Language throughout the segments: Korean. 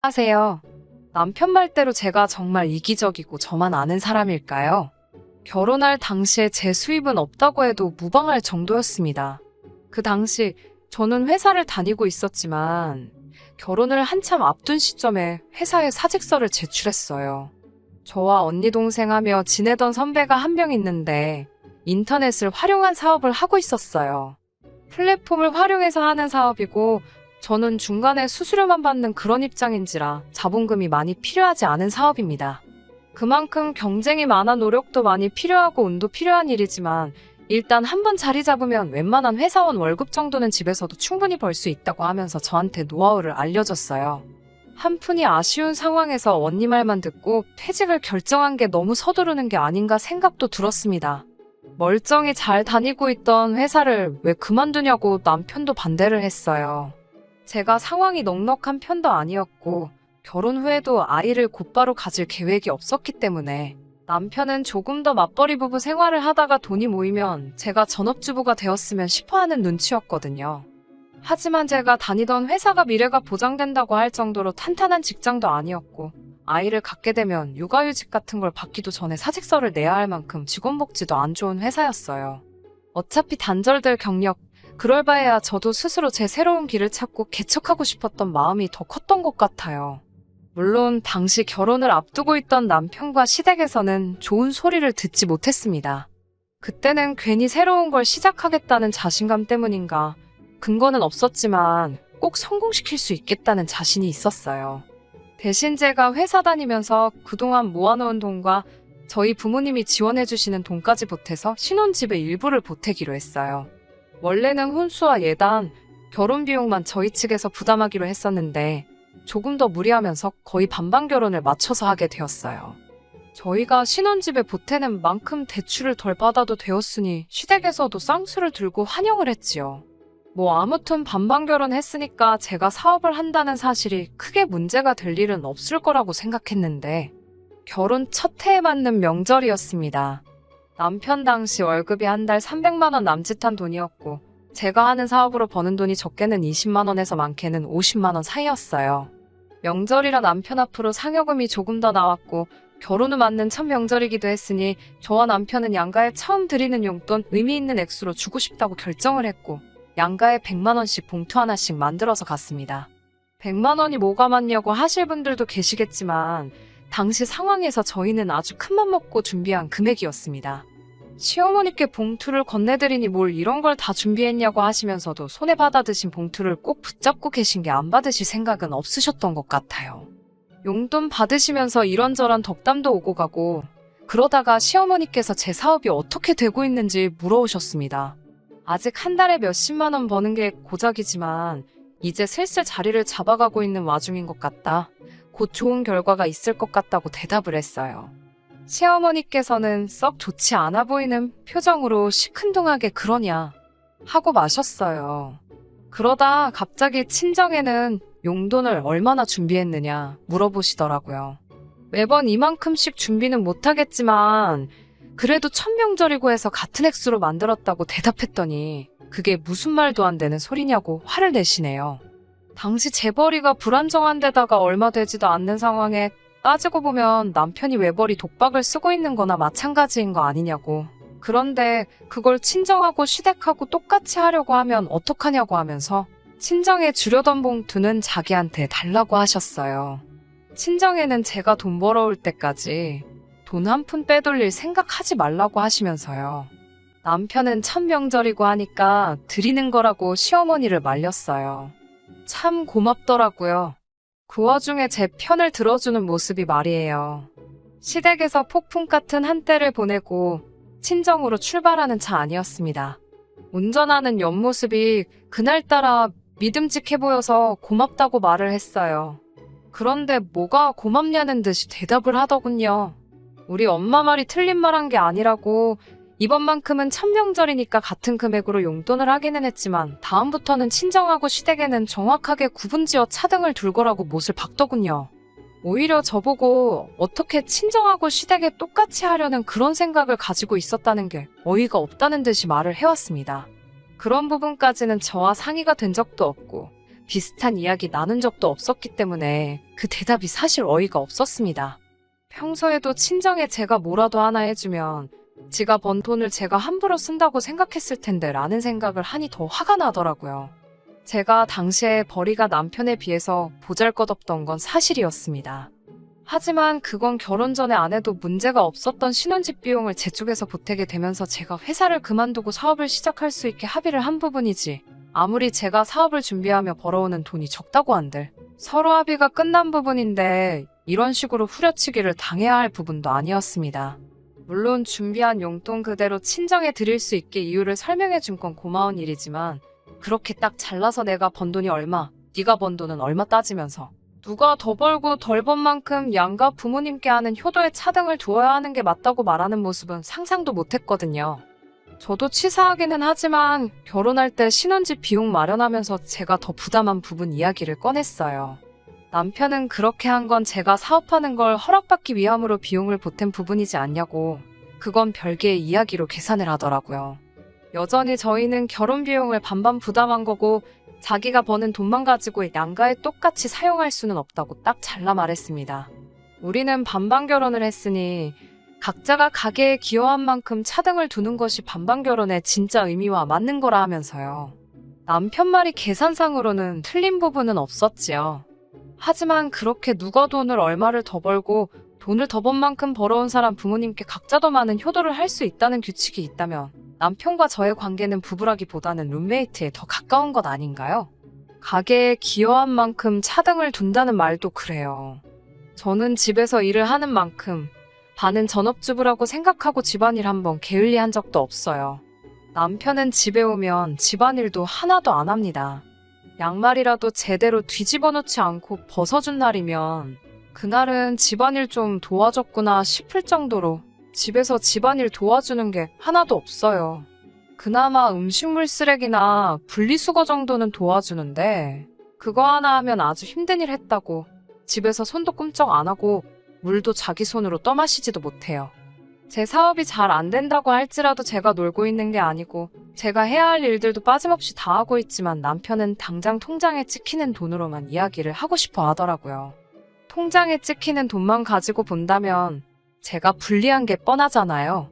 하세요. 남편 말대로 제가 정말 이기적이고 저만 아는 사람일까요? 결혼할 당시에 제 수입은 없다고 해도 무방할 정도였습니다. 그 당시 저는 회사를 다니고 있었지만 결혼을 한참 앞둔 시점에 회사에 사직서를 제출했어요. 저와 언니 동생 하며 지내던 선배가 한 명 있는데 인터넷을 활용한 사업을 하고 있었어요. 플랫폼을 활용해서 하는 사업이고 저는 중간에 수수료만 받는 그런 입장인지라 자본금이 많이 필요하지 않은 사업입니다. 그만큼 경쟁이 많아 노력도 많이 필요하고 운도 필요한 일이지만 일단 한번 자리 잡으면 웬만한 회사원 월급 정도는 집에서도 충분히 벌 수 있다고 하면서 저한테 노하우를 알려줬어요. 한푼이 아쉬운 상황에서 언니 말만 듣고 퇴직을 결정한 게 너무 서두르는 게 아닌가 생각도 들었습니다. 멀쩡히 잘 다니고 있던 회사를 왜 그만두냐고 남편도 반대를 했어요. 제가 상황이 넉넉한 편도 아니었고 결혼 후에도 아이를 곧바로 가질 계획이 없었기 때문에 남편은 조금 더 맞벌이 부부 생활을 하다가 돈이 모이면 제가 전업주부가 되었으면 싶어하는 눈치였거든요. 하지만 제가 다니던 회사가 미래가 보장된다고 할 정도로 탄탄한 직장도 아니었고 아이를 갖게 되면 육아휴직 같은 걸 받기도 전에 사직서를 내야 할 만큼 직원복지도 안 좋은 회사였어요. 어차피 단절될 경력, 그럴 바에야 저도 스스로 제 새로운 길을 찾고 개척하고 싶었던 마음이 더 컸던 것 같아요. 물론 당시 결혼을 앞두고 있던 남편과 시댁에서는 좋은 소리를 듣지 못했습니다. 그때는 괜히 새로운 걸 시작하겠다는 자신감 때문인가 근거는 없었지만 꼭 성공시킬 수 있겠다는 자신이 있었어요. 대신 제가 회사 다니면서 그동안 모아놓은 돈과 저희 부모님이 지원해주시는 돈까지 보태서 신혼집의 일부를 보태기로 했어요. 원래는 혼수와 예단, 결혼 비용만 저희 측에서 부담하기로 했었는데 조금 더 무리하면서 거의 반반 결혼을 맞춰서 하게 되었어요. 저희가 신혼집에 보태는 만큼 대출을 덜 받아도 되었으니 시댁에서도 쌍수를 들고 환영을 했지요. 아무튼 반반 결혼했으니까 제가 사업을 한다는 사실이 크게 문제가 될 일은 없을 거라고 생각했는데 결혼 첫 해에 맞는 명절이었습니다. 남편 당시 월급이 한 달 300만 원 남짓한 돈이었고 제가 하는 사업으로 버는 돈이 적게는 20만 원에서 많게는 50만 원 사이였어요. 명절이라 남편 앞으로 상여금이 조금 더 나왔고 결혼 후 맞는 첫 명절이기도 했으니 저와 남편은 양가에 처음 드리는 용돈 의미 있는 액수로 주고 싶다고 결정을 했고 양가에 100만 원씩 봉투 하나씩 만들어서 갔습니다. 100만 원이 뭐가 많냐고 하실 분들도 계시겠지만 당시 상황에서 저희는 아주 큰맘 먹고 준비한 금액이었습니다. 시어머니께 봉투를 건네드리니 뭘 이런 걸 다 준비했냐고 하시면서도 손에 받아드신 봉투를 꼭 붙잡고 계신 게 안 받으실 생각은 없으셨던 것 같아요. 용돈 받으시면서 이런저런 덕담도 오고 가고 그러다가 시어머니께서 제 사업이 어떻게 되고 있는지 물어오셨습니다. 아직 한 달에 몇십만 원 버는 게 고작이지만 이제 슬슬 자리를 잡아가고 있는 와중인 것 같다. 곧 좋은 결과가 있을 것 같다고 대답을 했어요. 시어머니께서는 썩 좋지 않아 보이는 표정으로 시큰둥하게 그러냐 하고 마셨어요. 그러다 갑자기 친정에는 용돈을 얼마나 준비했느냐 물어보시더라고요. 매번 이만큼씩 준비는 못하겠지만 그래도 첫 명절이고 해서 같은 액수로 만들었다고 대답했더니 그게 무슨 말도 안 되는 소리냐고 화를 내시네요. 당시 재벌이가 불안정한 데다가 얼마 되지도 않는 상황에 따지고 보면 남편이 외벌이 독박을 쓰고 있는 거나 마찬가지인 거 아니냐고. 그런데 그걸 친정하고 시댁하고 똑같이 하려고 하면 어떡하냐고 하면서 친정에 주려던 봉투는 자기한테 달라고 하셨어요. 친정에는 제가 돈 벌어올 때까지 돈 한 푼 빼돌릴 생각하지 말라고 하시면서요. 남편은 첫 명절이고 하니까 드리는 거라고 시어머니를 말렸어요. 참 고맙더라고요. 그 와중에 제 편을 들어주는 모습이 말이에요. 시댁에서 폭풍 같은 한때를 보내고 친정으로 출발하는 차 아니었습니다. 운전하는 옆모습이 그날따라 믿음직해 보여서 고맙다고 말을 했어요. 그런데 뭐가 고맙냐는 듯이 대답을 하더군요. 우리 엄마 말이 틀린 말한 게 아니라고 이번만큼은 첫 명절이니까 같은 금액으로 용돈을 하기는 했지만 다음부터는 친정하고 시댁에는 정확하게 구분지어 차등을 둘 거라고 못을 박더군요. 오히려 저보고 어떻게 친정하고 시댁에 똑같이 하려는 그런 생각을 가지고 있었다는 게 어이가 없다는 듯이 말을 해왔습니다. 그런 부분까지는 저와 상의가 된 적도 없고 비슷한 이야기 나눈 적도 없었기 때문에 그 대답이 사실 어이가 없었습니다. 평소에도 친정에 제가 뭐라도 하나 해주면 지가 번 돈을 제가 함부로 쓴다고 생각했을 텐데 라는 생각을 하니 더 화가 나더라고요. 제가 당시에 벌이가 남편에 비해서 보잘것없던 건 사실이었습니다. 하지만 그건 결혼 전에 안 해도 문제가 없었던 신혼집 비용을 제 쪽에서 보태게 되면서 제가 회사를 그만두고 사업을 시작할 수 있게 합의를 한 부분이지, 아무리 제가 사업을 준비하며 벌어오는 돈이 적다고 한들 서로 합의가 끝난 부분인데 이런 식으로 후려치기를 당해야 할 부분도 아니었습니다. 물론 준비한 용돈 그대로 친정에 드릴 수 있게 이유를 설명해 준 건 고마운 일이지만, 그렇게 딱 잘라서 내가 번 돈이 얼마, 네가 번 돈은 얼마 따지면서 누가 더 벌고 덜 번 만큼 양가 부모님께 하는 효도의 차등을 두어야 하는 게 맞다고 말하는 모습은 상상도 못했거든요. 저도 치사하기는 하지만 결혼할 때 신혼집 비용 마련하면서 제가 더 부담한 부분 이야기를 꺼냈어요. 남편은 그렇게 한 건 제가 사업하는 걸 허락받기 위함으로 비용을 보탠 부분이지 않냐고, 그건 별개의 이야기로 계산을 하더라고요. 여전히 저희는 결혼 비용을 반반 부담한 거고 자기가 버는 돈만 가지고 양가에 똑같이 사용할 수는 없다고 딱 잘라 말했습니다. 우리는 반반 결혼을 했으니 각자가 가계에 기여한 만큼 차등을 두는 것이 반반 결혼의 진짜 의미와 맞는 거라 하면서요. 남편 말이 계산상으로는 틀린 부분은 없었지요. 하지만 그렇게 누가 돈을 얼마를 더 벌고 돈을 더 번 만큼 벌어온 사람 부모님께 각자 더 많은 효도를 할 수 있다는 규칙이 있다면 남편과 저의 관계는 부부라기보다는 룸메이트에 더 가까운 것 아닌가요? 가게에 기여한 만큼 차등을 둔다는 말도 그래요. 저는 집에서 일을 하는 만큼 반은 전업주부라고 생각하고 집안일 한번 게을리한 적도 없어요. 남편은 집에 오면 집안일도 하나도 안 합니다. 양말이라도 제대로 뒤집어 놓지 않고 벗어준 날이면 그날은 집안일 좀 도와줬구나 싶을 정도로 집에서 집안일 도와주는 게 하나도 없어요. 그나마 음식물 쓰레기나 분리수거 정도는 도와주는데 그거 하나 하면 아주 힘든 일 했다고 집에서 손도 꿈쩍 안 하고 물도 자기 손으로 떠마시지도 못해요. 제 사업이 잘 안 된다고 할지라도 제가 놀고 있는 게 아니고 제가 해야 할 일들도 빠짐없이 다 하고 있지만 남편은 당장 통장에 찍히는 돈으로만 이야기를 하고 싶어 하더라고요. 통장에 찍히는 돈만 가지고 본다면 제가 불리한 게 뻔하잖아요.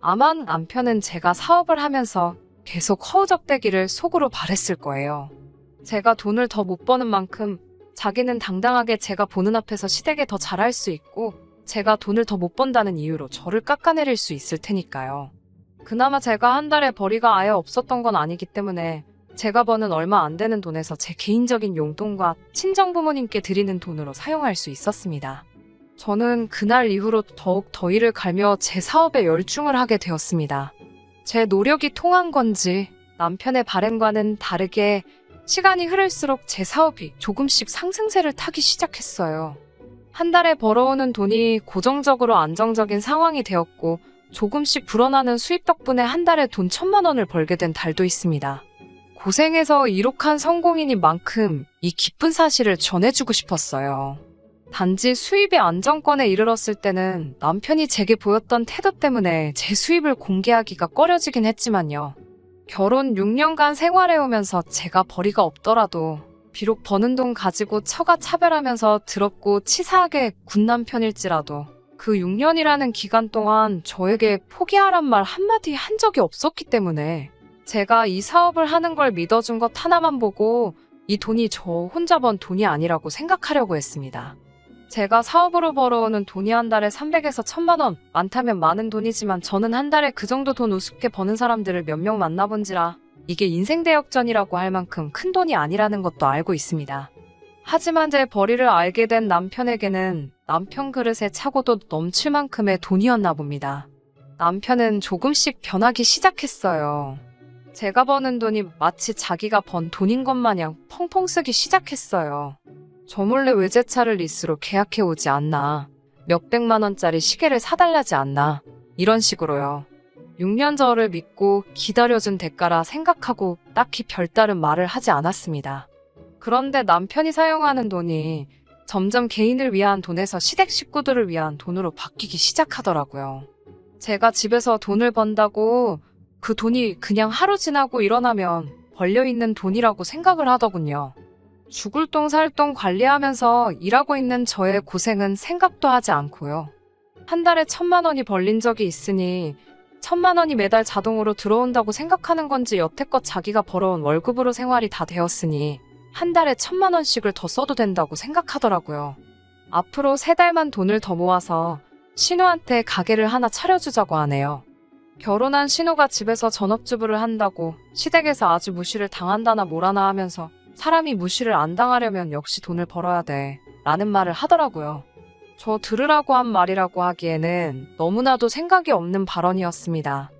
아마 남편은 제가 사업을 하면서 계속 허우적대기를 속으로 바랬을 거예요. 제가 돈을 더 못 버는 만큼 자기는 당당하게 제가 보는 앞에서 시댁에 더 잘할 수 있고 제가 돈을 더 못 번다는 이유로 저를 깎아내릴 수 있을 테니까요. 그나마 제가 한 달에 벌이가 아예 없었던 건 아니기 때문에 제가 버는 얼마 안 되는 돈에서 제 개인적인 용돈과 친정 부모님께 드리는 돈으로 사용할 수 있었습니다. 저는 그날 이후로 더욱 더 일을 갈며 제 사업에 열중을 하게 되었습니다. 제 노력이 통한 건지 남편의 바램과는 다르게 시간이 흐를수록 제 사업이 조금씩 상승세를 타기 시작했어요. 한 달에 벌어오는 돈이 고정적으로 안정적인 상황이 되었고 조금씩 불어나는 수입 덕분에 한 달에 돈 1,000만 원을 벌게 된 달도 있습니다. 고생해서 이룩한 성공인인 만큼 이 기쁜 사실을 전해주고 싶었어요. 단지 수입의 안정권에 이르렀을 때는 남편이 제게 보였던 태도 때문에 제 수입을 공개하기가 꺼려지긴 했지만요. 결혼 6년간 생활해오면서 제가 벌이가 없더라도 비록 버는 돈 가지고 처가 차별하면서 더럽고 치사하게 군 남편일지라도 그 6년이라는 기간 동안 저에게 포기하란 말 한마디 한 적이 없었기 때문에 제가 이 사업을 하는 걸 믿어준 것 하나만 보고 이 돈이 저 혼자 번 돈이 아니라고 생각하려고 했습니다. 제가 사업으로 벌어오는 돈이 한 달에 300에서 1,000만 원, 많다면 많은 돈이지만 저는 한 달에 그 정도 돈 우습게 버는 사람들을 몇 명 만나본지라 이게 인생대역전이라고 할 만큼 큰 돈이 아니라는 것도 알고 있습니다. 하지만 제 벌이를 알게 된 남편에게는 남편 그릇에 차고도 넘칠 만큼의 돈이었나 봅니다. 남편은 조금씩 변하기 시작했어요. 제가 버는 돈이 마치 자기가 번 돈인 것 마냥 펑펑 쓰기 시작했어요. 저 몰래 외제차를 리스로 계약해 오지 않나, 몇백만 원짜리 시계를 사달라지 않나, 이런 식으로요. 6년 저를 믿고 기다려준 대가라 생각하고 딱히 별다른 말을 하지 않았습니다. 그런데 남편이 사용하는 돈이 점점 개인을 위한 돈에서 시댁 식구들을 위한 돈으로 바뀌기 시작하더라고요. 제가 집에서 돈을 번다고 그 돈이 그냥 하루 지나고 일어나면 벌려있는 돈이라고 생각을 하더군요. 죽을 똥 살 똥 관리하면서 일하고 있는 저의 고생은 생각도 하지 않고요. 한 달에 1,000만 원이 벌린 적이 있으니 1,000만 원이 매달 자동으로 들어온다고 생각하는 건지 여태껏 자기가 벌어온 월급으로 생활이 다 되었으니 한 달에 1,000만 원씩을 더 써도 된다고 생각하더라고요. 앞으로 3달만 돈을 더 모아서 신우한테 가게를 하나 차려주자고 하네요. 결혼한 신우가 집에서 전업주부를 한다고 시댁에서 아주 무시를 당한다나 뭐라나 하면서 사람이 무시를 안 당하려면 역시 돈을 벌어야 돼 라는 말을 하더라고요. 저 들으라고 한 말이라고 하기에는 너무나도 생각이 없는 발언이었습니다.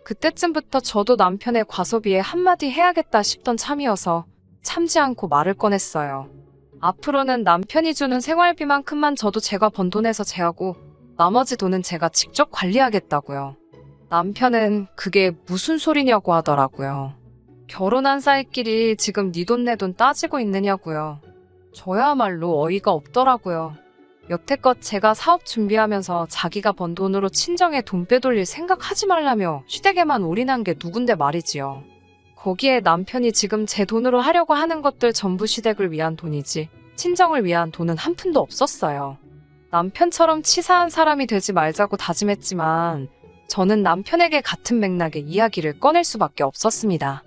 그때쯤부터 저도 남편의 과소비에 한마디 해야겠다 싶던 참이어서 참지 않고 말을 꺼냈어요. 앞으로는 남편이 주는 생활비만큼만 저도 제가 번 돈에서 제하고 나머지 돈은 제가 직접 관리하겠다고요. 남편은 그게 무슨 소리냐고 하더라고요. 결혼한 사이끼리 지금 네 돈 내 돈 따지고 있느냐고요. 저야말로 어이가 없더라고요. 여태껏 제가 사업 준비하면서 자기가 번 돈으로 친정에 돈 빼돌릴 생각하지 말라며 시댁에만 올인한 게 누군데 말이지요. 거기에 남편이 지금 제 돈으로 하려고 하는 것들 전부 시댁을 위한 돈이지 친정을 위한 돈은 한 푼도 없었어요. 남편처럼 치사한 사람이 되지 말자고 다짐했지만 저는 남편에게 같은 맥락의 이야기를 꺼낼 수밖에 없었습니다.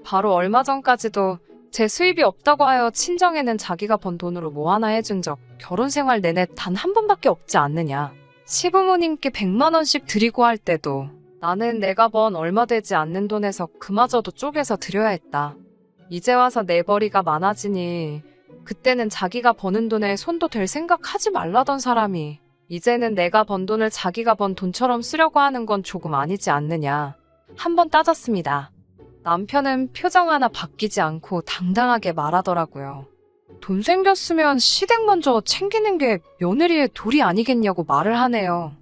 바로 얼마 전까지도 제 수입이 없다고 하여 친정에는 자기가 번 돈으로 뭐 하나 해준 적 결혼 생활 내내 단 한 번밖에 없지 않느냐. 시부모님께 100만 원씩 드리고 할 때도 나는 내가 번 얼마 되지 않는 돈에서 그마저도 쪼개서 드려야 했다. 이제 와서 내벌이가 많아지니 그때는 자기가 버는 돈에 손도 댈 생각 하지 말라던 사람이 이제는 내가 번 돈을 자기가 번 돈처럼 쓰려고 하는 건 조금 아니지 않느냐. 한번 따졌습니다. 남편은 표정 하나 바뀌지 않고 당당하게 말하더라고요. 돈 생겼으면 시댁 먼저 챙기는 게 며느리의 도리 아니겠냐고 말을 하네요.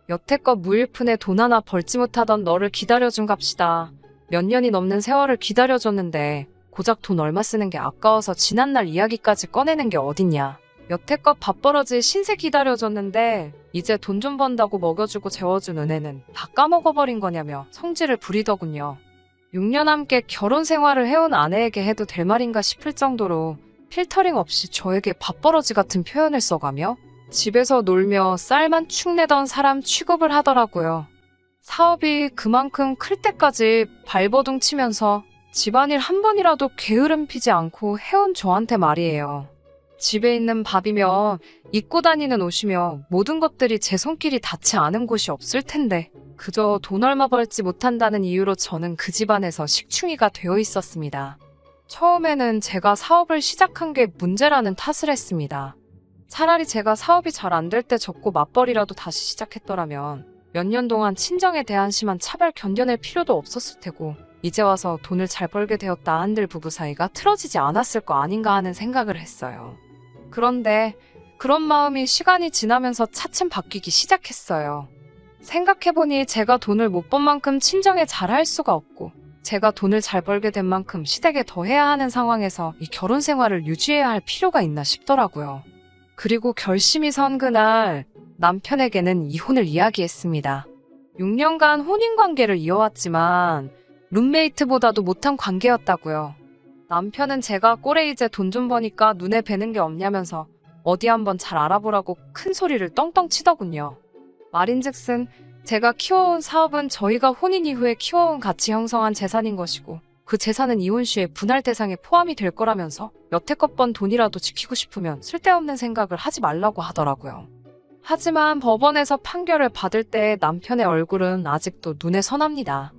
여태껏 무일푼에 돈 하나 벌지 못하던 너를 기다려준 값이다. 몇 년이 넘는 세월을 기다려줬는데 고작 돈 얼마 쓰는 게 아까워서 지난날 이야기까지 꺼내는 게 어딨냐. 여태껏 밥벌어지 신세 기다려줬는데 이제 돈 좀 번다고 먹여주고 재워준 은혜는 다 까먹어버린 거냐며 성질을 부리더군요. 6년 함께 결혼 생활을 해온 아내에게 해도 될 말인가 싶을 정도로 필터링 없이 저에게 밥벌어지 같은 표현을 써가며 집에서 놀며 쌀만 축 내던 사람 취급을 하더라고요. 사업이 그만큼 클 때까지 발버둥 치면서 집안일 한 번이라도 게으름 피지 않고 해온 저한테 말이에요. 집에 있는 밥이며 입고 다니는 옷이며 모든 것들이 제 손길이 닿지 않은 곳이 없을 텐데 그저 돈 얼마 벌지 못한다는 이유로 저는 그 집안에서 식충이가 되어 있었습니다. 처음에는 제가 사업을 시작한 게 문제라는 탓을 했습니다. 차라리 제가 사업이 잘 안 될 때 접고 맞벌이라도 다시 시작했더라면 몇 년 동안 친정에 대한 심한 차별 견뎌낼 필요도 없었을 테고 이제 와서 돈을 잘 벌게 되었다 한들 부부 사이가 틀어지지 않았을 거 아닌가 하는 생각을 했어요. 그런데 그런 마음이 시간이 지나면서 차츰 바뀌기 시작했어요. 생각해보니 제가 돈을 못 번 만큼 친정에 잘할 수가 없고 제가 돈을 잘 벌게 된 만큼 시댁에 더 해야 하는 상황에서 이 결혼 생활을 유지해야 할 필요가 있나 싶더라고요. 그리고 결심이 선 그날 남편에게는 이혼을 이야기했습니다. 6년간 혼인관계를 이어왔지만 룸메이트보다도 못한 관계였다고요. 남편은 제가 꼴에 이제 돈 좀 버니까 눈에 뵈는 게 없냐면서 어디 한번 잘 알아보라고 큰 소리를 떵떵 치더군요. 말인즉슨 제가 키워온 사업은 저희가 혼인 이후에 키워온 가치 형성한 재산인 것이고 그 재산은 이혼 시에 분할 대상에 포함이 될 거라면서 여태껏 번 돈이라도 지키고 싶으면 쓸데없는 생각을 하지 말라고 하더라고요. 하지만 법원에서 판결을 받을 때 남편의 얼굴은 아직도 눈에 선합니다.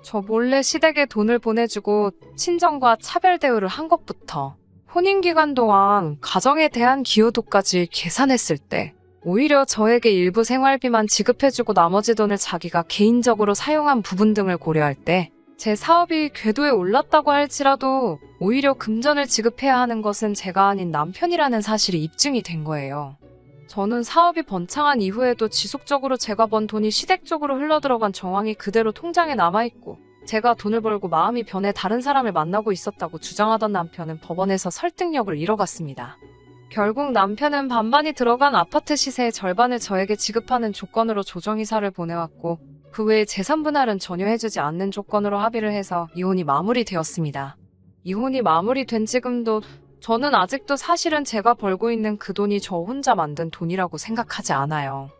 저 몰래 시댁에 돈을 보내주고 친정과 차별 대우를 한 것부터 혼인 기간 동안 가정에 대한 기여도까지 계산했을 때 오히려 저에게 일부 생활비만 지급해주고 나머지 돈을 자기가 개인적으로 사용한 부분 등을 고려할 때 제 사업이 궤도에 올랐다고 할지라도 오히려 금전을 지급해야 하는 것은 제가 아닌 남편이라는 사실이 입증이 된 거예요. 저는 사업이 번창한 이후에도 지속적으로 제가 번 돈이 시댁 쪽으로 흘러들어간 정황이 그대로 통장에 남아있고 제가 돈을 벌고 마음이 변해 다른 사람을 만나고 있었다고 주장하던 남편은 법원에서 설득력을 잃어갔습니다. 결국 남편은 반반이 들어간 아파트 시세의 절반을 저에게 지급하는 조건으로 조정이사를 보내왔고 그 외에 재산 분할은 전혀 해주지 않는 조건으로 합의를 해서 이혼이 마무리되었습니다. 이혼이 마무리된 지금도 저는 아직도 사실은 제가 벌고 있는 그 돈이 저 혼자 만든 돈이라고 생각하지 않아요.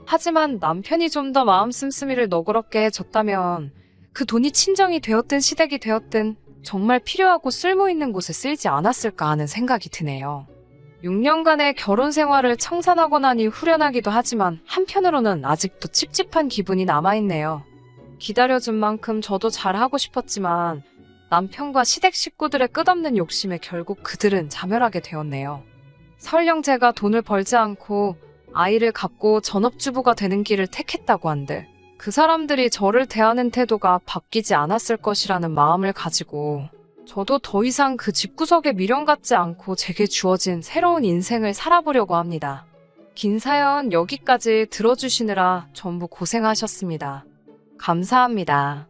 하지만 남편이 좀 더 마음 씀씀이를 너그럽게 해줬다면 그 돈이 친정이 되었든 시댁이 되었든 정말 필요하고 쓸모 있는 곳에 쓰이지 않았을까 하는 생각이 드네요. 6년간의 결혼 생활을 청산하고 나니 후련하기도 하지만 한편으로는 아직도 찝찝한 기분이 남아있네요. 기다려준 만큼 저도 잘하고 싶었지만 남편과 시댁 식구들의 끝없는 욕심에 결국 그들은 자멸하게 되었네요. 설령 제가 돈을 벌지 않고 아이를 갖고 전업주부가 되는 길을 택했다고 한들 그 사람들이 저를 대하는 태도가 바뀌지 않았을 것이라는 마음을 가지고 저도 더 이상 그 집구석에 미련갖지 않고 제게 주어진 새로운 인생을 살아보려고 합니다. 긴 사연 여기까지 들어주시느라 전부 고생하셨습니다. 감사합니다.